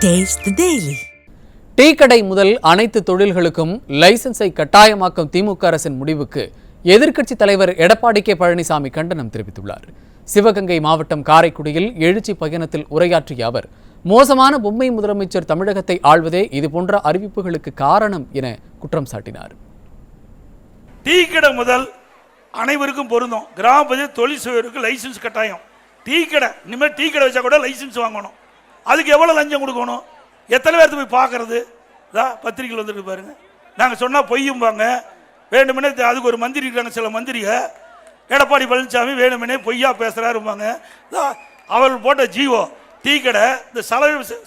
Taste the Daily. Tea கடை முதல் அனைத்து தொழில்களுக்கும் லைசன்ஸை கட்டாயமாக்கும் திமுக அரசின் முடிவுக்கு எதிர்க்கட்சித் தலைவர் எடப்பாடி கே பழனிசாமி கண்டனம் தெரிவித்துள்ளார். சிவகங்கை மாவட்டம் காரைக்குடியில் எழுச்சி பயணத்தில் உரையாற்றிய அவர், மோசமான பொம்மை முதலமைச்சர் தமிழகத்தை ஆள்வதே இதுபோன்ற அறிவிப்புகளுக்கு காரணம் என குற்றம் சாட்டினார். டீ கடை முதல் அனைவருக்கும் பொருந்தும். கிராம பகுதியில் தொழில் செய்வதற்கு லைசன்ஸ் கட்டாயம். டீ கடை இனிமேல் டீ கடை வச்சா கூட லைசன்ஸ் வாங்கணும். அதுக்கு எவ்வளோ லஞ்சம் கொடுக்கணும்? எத்தனை பேர்த்து போய் பார்க்கறது? பத்திரிகையில் வந்துட்டு பாருங்க. நாங்கள் சொன்னால் பொய்யும்பாங்க. வேணுமெனே அதுக்கு ஒரு மந்திரி இருக்காங்க, சில மந்திரிக எடப்பாடி பழனிசாமி வேணுமெனே பொய்யா பேசுகிறாருப்பாங்க. அவர் போட்ட ஜீவோ டீ கடை இந்த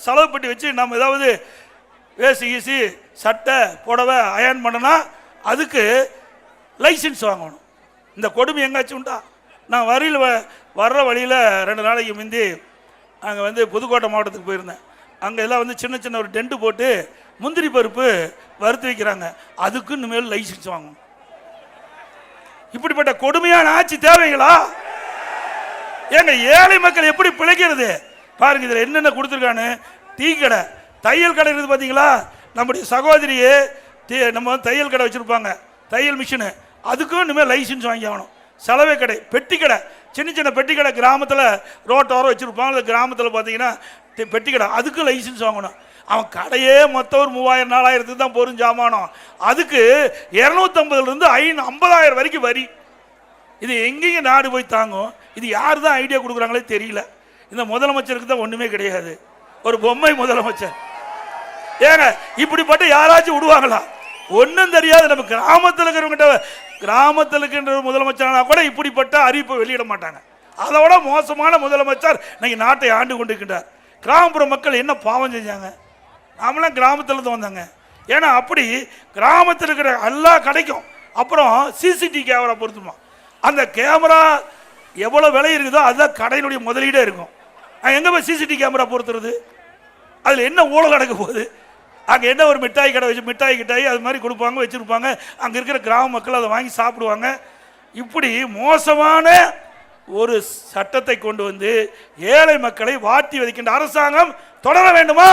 செலவு பெட்டி வச்சு நம்ம ஏதாவது வேசி கீசி சட்டை புடவை அயன் பண்ணனா அதுக்கு லைசன்ஸ் வாங்கணும். இந்த கொடுமை எங்காச்சும் உண்டா? நான் வர்ற வழியில் 2 நாளைக்கு முந்தி அங்கே புதுக்கோட்டை மாவட்டத்துக்கு போயிருந்தேன். அங்கே எல்லாம் சின்ன சின்ன ஒரு டென்ட்டு போட்டு முந்திரி பருப்பு வறுத்து வைக்கிறாங்க. அதுக்கு இனிமேல் லைசன்ஸ் வாங்கணும். இப்படிப்பட்ட கொடுமையான ஆட்சி தேவைங்களா? ஏங்க ஏழை மக்கள் எப்படி பிழைக்கிறது பாருங்க. இதில் என்னென்ன கொடுத்துருக்கான்னு. டீ கடை, தையல் கடை இருக்குது பார்த்தீங்களா? நம்முடைய சகோதரியே நம்ம தையல் கடை வச்சுருப்பாங்க, தையல் மிஷினு. அதுக்கும் இனிமேல் லைசன்ஸ் வாங்கி ஆகணும். சலவை கடை, பெட்டி கடை, சின்ன சின்ன பெட்டி கடை கிராமத்தில் ரோட்டோரம் வச்சுருப்பாங்க. அந்த கிராமத்தில் பார்த்தீங்கன்னா பெட்டி கடை, அதுக்கு லைசன்ஸ் வாங்கணும். அவன் கடையே மொத்தம் ஒரு 3000-4000 தான் போரும் ஜாமானம். அதுக்கு 250லேருந்து 50,000 வரைக்கும் வரி. இது எங்கேயும் நாடு போய் தாங்கும்? இது யார் தான் ஐடியா கொடுக்குறாங்களே தெரியல. இந்த முதலமைச்சருக்கு தான் ஒன்றுமே கிடையாது, ஒரு பொம்மை முதலமைச்சர். ஏங்க இப்படிப்பட்ட யாராச்சும் விடுவாங்களா? ஒன்றும் தெரியாது. நம்ம கிராமத்தில் இருக்கிறவங்கிட்ட, கிராமத்தில் இருக்கின்ற முதலமைச்சரானா கூட இப்படிப்பட்ட அறிவிப்பை வெளியிட மாட்டாங்க. அதோட மோசமான முதலமைச்சர் இன்னைக்கு நாட்டை ஆண்டு கொண்டிருக்கின்றார். கிராமப்புற மக்கள் என்ன பாவம் செஞ்சாங்க? நாமெல்லாம் கிராமத்தில் தான் வந்தாங்க. ஏன்னா அப்படி கிராமத்தில் இருக்கிற எல்லா கடைக்கும் அப்புறம் சிசிடிவி கேமரா பொருத்துமா. அந்த கேமரா எவ்வளோ விலை இருக்குதோ அதுதான் கடையினுடைய முதலீடே இருக்கும். எங்கே போய் சிசிடிவி கேமரா பொறுத்துறது? அதில் என்ன ஊழல் நடக்க போகுது? அங்கே என்ன ஒரு மிட்டாய் கடை வச்சு மிட்டாய் அது மாதிரி கொடுப்பாங்க, வச்சுருப்பாங்க. அங்கே இருக்கிற கிராம மக்கள் அதை வாங்கி சாப்பிடுவாங்க. இப்படி மோசமான ஒரு சட்டத்தை கொண்டு வந்து ஏழை மக்களை வாட்டி வதைக்கின்ற அரசாங்கம் தொடர வேண்டுமா?